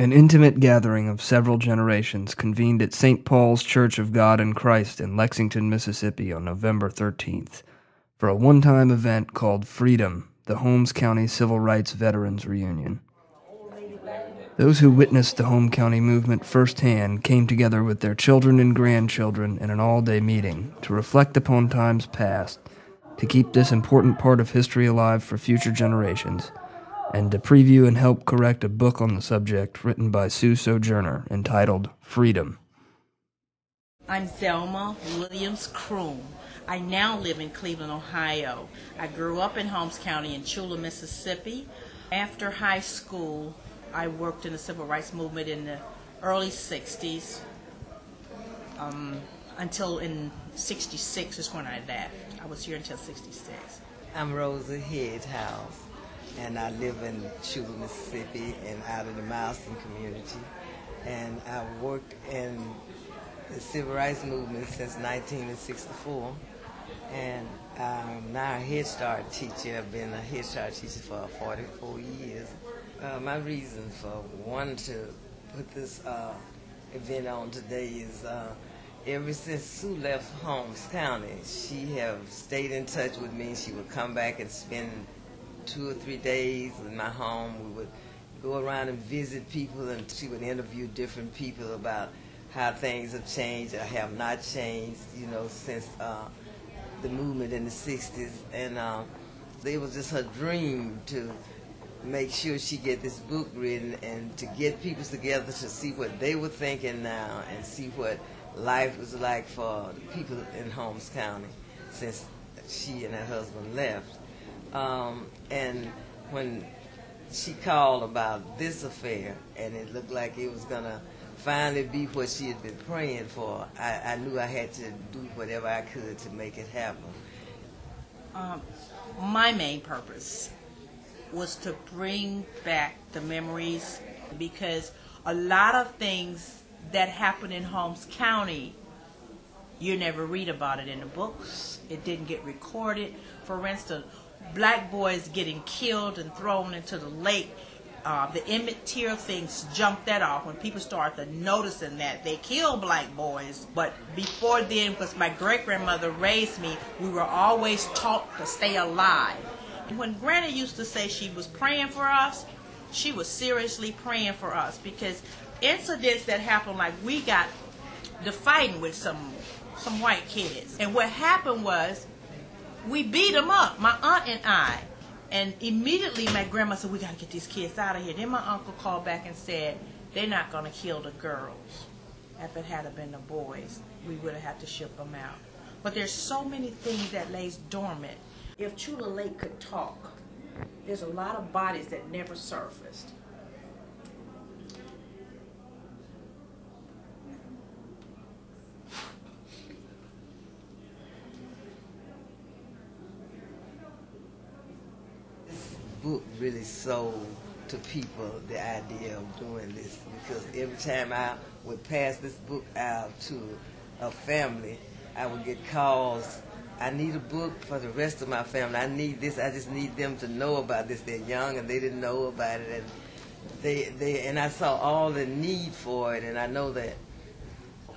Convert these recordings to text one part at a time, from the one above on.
An intimate gathering of several generations convened at St. Paul's Church of God in Christ in Lexington, Mississippi on November 13th for a one-time event called Freedom, the Holmes County Civil Rights Veterans Reunion. Those who witnessed the Holmes County movement firsthand came together with their children and grandchildren in an all-day meeting to reflect upon times past, to keep this important part of history alive for future generations, and to preview and help correct a book on the subject written by Sue Sojourner entitled Freedom. I'm Zelma Williams Kroom. I now live in Cleveland, Ohio. I grew up in Holmes County in Chula, Mississippi. After high school, I worked in the civil rights movement in the early 60s until in 66 is when I left. I was here until 66. I'm Rosa Headhouse, and I live in Chula, Mississippi, and out in the Milestone community. And I worked in the civil rights movement since 1964, and I'm now a Head Start teacher. I've been a Head Start teacher for 44 years. My reason for wanting to put this event on today is ever since Sue left Holmes County, she have stayed in touch with me. She would come back and spend 2 or 3 days in my home. We would go around and visit people, and she would interview different people about how things have changed or have not changed, since the movement in the 60s. And it was just her dream to make sure she get this book written and to get people together to see what they were thinking now and see what life was like for the people in Holmes County since she and her husband left. And when she called about this affair and it looked like it was going to finally be what she had been praying for, I knew I had to do whatever I could to make it happen. My main purpose was to bring back the memories, because a lot of things that happen in Holmes County, you never read about it in the books. It didn't get recorded. For instance, black boys getting killed and thrown into the lake. The Emmett Till things jumped that off when people started noticing that they killed black boys. But before then, because my great-grandmother raised me, we were always taught to stay alive. When Granny used to say she was praying for us, she was seriously praying for us, because incidents that happened, like we got to fighting with some white kids. And what happened was we beat them up, my aunt and I. And immediately my grandma said, we got to get these kids out of here. Then my uncle called back and said, they're not going to kill the girls. If it had been the boys, we would have had to ship them out. But there's so many things that lays dormant. If Chula Lake could talk, there's a lot of bodies that never surfaced. Book really sold to people the idea of doing this, because every time I would pass this book out to a family, I would get calls. I need a book for the rest of my family. I need this. I just need them to know about this. They're young and they didn't know about it, and and I saw all the need for it, and I know that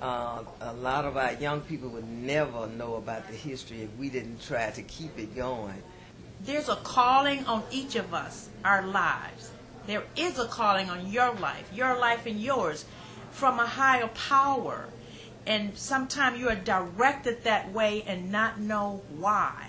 a lot of our young people would never know about the history if we didn't try to keep it going. There's a calling on each of us, our lives. There is a calling on your life and yours, from a higher power. And sometimes you are directed that way and not know why.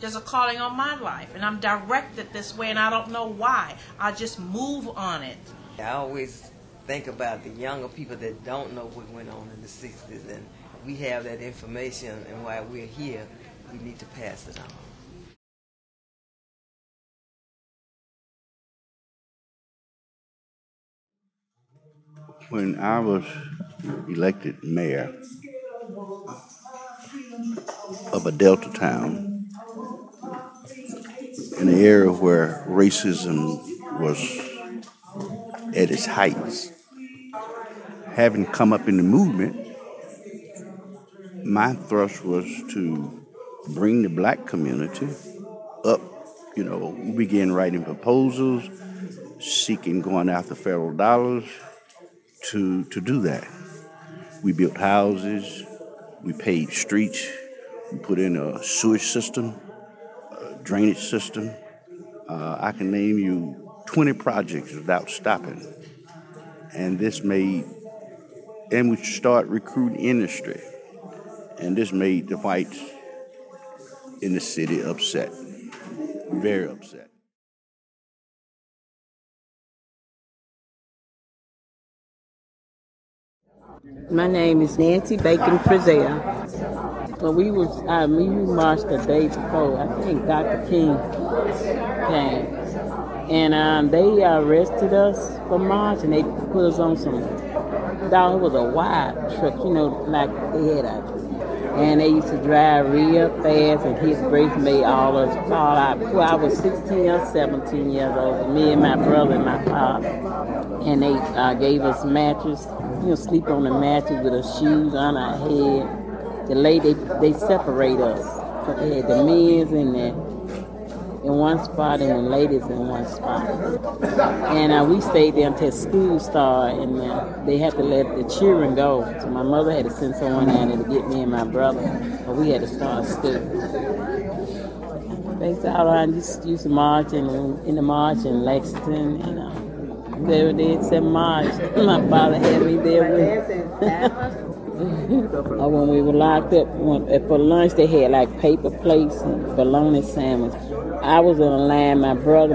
There's a calling on my life, and I'm directed this way, and I don't know why. I just move on it. I always think about the younger people that don't know what went on in the 60s, and we have that information, and while we're here, we need to pass it on. When I was elected mayor of a Delta town, in an area where racism was at its heights, having come up in the movement, my thrust was to bring the black community up. We began writing proposals seeking going after federal dollars to do that. We built houses, we paved streets, we put in a sewage system, a drainage system. I can name you 20 projects without stopping. And we start recruiting industry. And this made the whites in the city upset, very upset. My name is Nancy Bacon Frizzell. Well, we marched the day before. I think Dr. King came. And they arrested us for march, and they put us on some, it was a wide truck, like they had and they used to drive real fast, and his brakes made all of us fall out. Well, I was 16 or 17 years old, me and my brother and my father. And they gave us mattress, sleep on the mattress with our shoes on our head. The lady, they separate us. So they had the men's in one spot and the ladies in one spot. And we stayed there until school started, and they had to let the children go. So my mother had to send someone down there to get me and my brother, but we had to start school. Basically, I just used to march in the march in Lexington, there it is, at March. My father had me there with when we were locked up, for lunch they had like paper plates and bologna sandwich. I was in a line, my father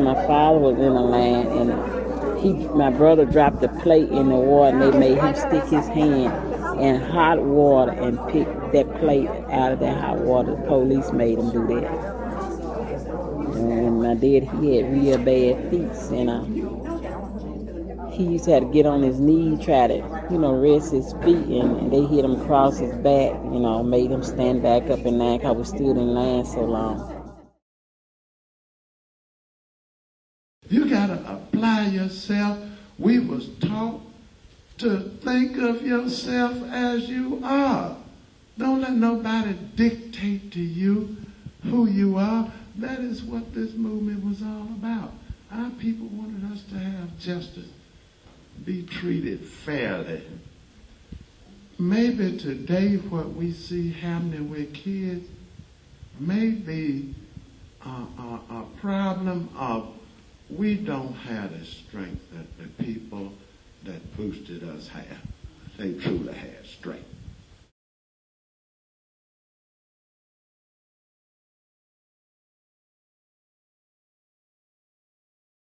was in a line, and my brother dropped the plate in the water, and they made him stick his hand in hot water and pick that plate out of that hot water. The police made him do that. And my dad, he had real bad feet, and he used to have to get on his knees, try to, rest his feet, and they hit him across his back, made him stand back up in line because we stood in line so long. You got to apply yourself. We was taught to think of yourself as you are. Don't let nobody dictate to you who you are. That is what this movement was all about. Our people wanted us to have justice, be treated fairly. Maybe today what we see happening with kids may be a problem of we don't have the strength that the people that boosted us have. They truly had strength.